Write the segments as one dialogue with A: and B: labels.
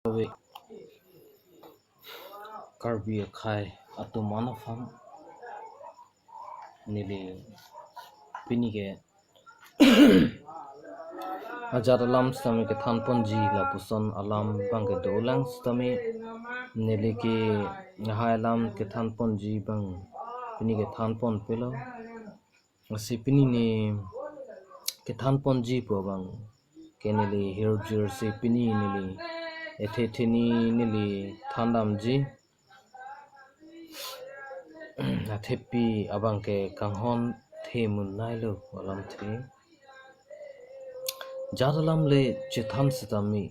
A: Vì Karbi khai atumana pham Neli pinike ajar alam stami ke thanpon ji la puson alam bang ke dolang stami Neli ke hai alam ke thanpon ji bang pinike thanpon pelo asi pinini ke thanpon ji po bang ke Neli Hirjir si pini Neli ethetheni Neli thandam ji athepi abang ke Kanghong themun nailo alam the jadalam le chithan sitami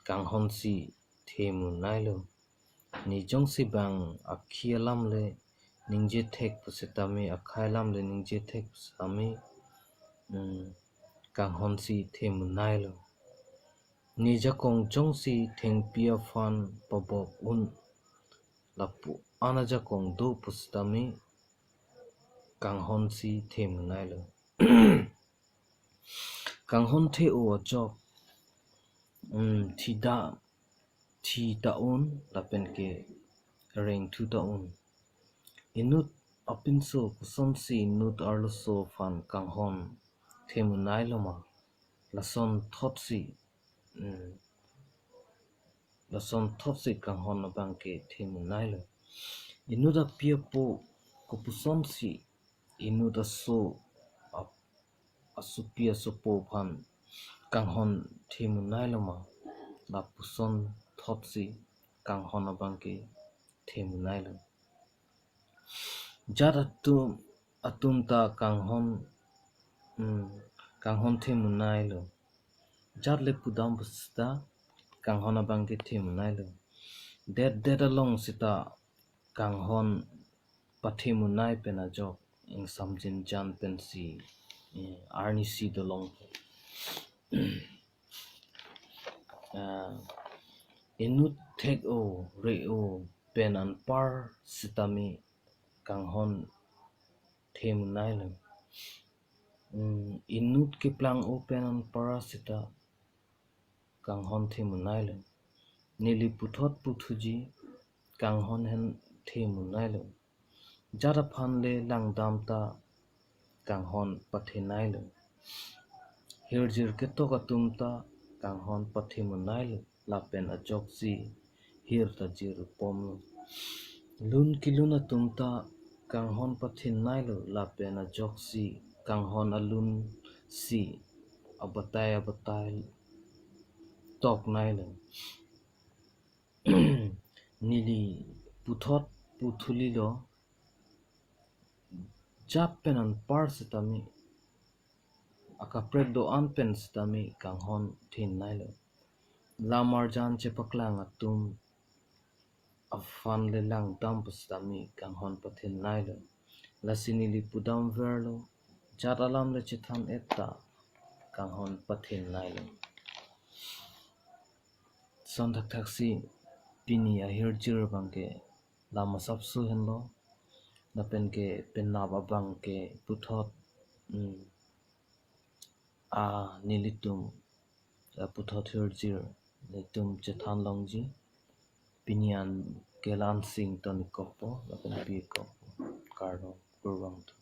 A: Kanghong si themun nailo ni jong si bang akhialam le ningje thek pusitami akhailam le ningje thek pusitami Kanghong si themun nailo ni jakong jong si thengpia fan pabok un lapu ana jakong do pusitami Kanghong si themun nailo Kanghong the o jok thi taun lapen ke reng thu taun inut apinso kusom si inut arloso fan Kanghong themun nailo ma lason thopsi Kanghong abang ke themun nailo inut apia po kupusom si inut asupia sopo pan Kanghong themun nailo ma la puson thopsi Kanghong abang ke themun nailo jat atum ta Kanghong themun nailo jat le pudam busta Kanghong abang ke themun nailo dead along Sita Kanghong pathemun nai pena jok ing samjin jan pensi arni si dolong inut thek o re o penan par sitami Kanghong themun nailo inut kiplang o penan para sita Kanghong themun nailo Neli puthot puthuji Kanghong hen themun nailo jara phan le langdam ta Kanghong pathe nailo Hirjir ketok atum ta Kanghong pathemun nailo lapen ajok si hir ta jir pomlo lun kilun atum ta Kanghong pathin nailo lapen ajok si Kanghong alun si abatai tok nailo Nili puthot puthuli lo jap penan par sitami akaprek Doan pen sitami Kanghong thin nailo lamar jan chepaklang atum Aphan le lang dam pusitami Kanghong pathin nailo lasinili pudam verlo jat alam le chithan etta Kanghong pathin nailo son taksi pini Hirjir bang ke lama sapsu henlo napen ke penab abang ke puthot Nanglitum puthot Hirjir litum chethan longji pinian kelan sing toni kopo napen bi kopo Kardom Kurvangthu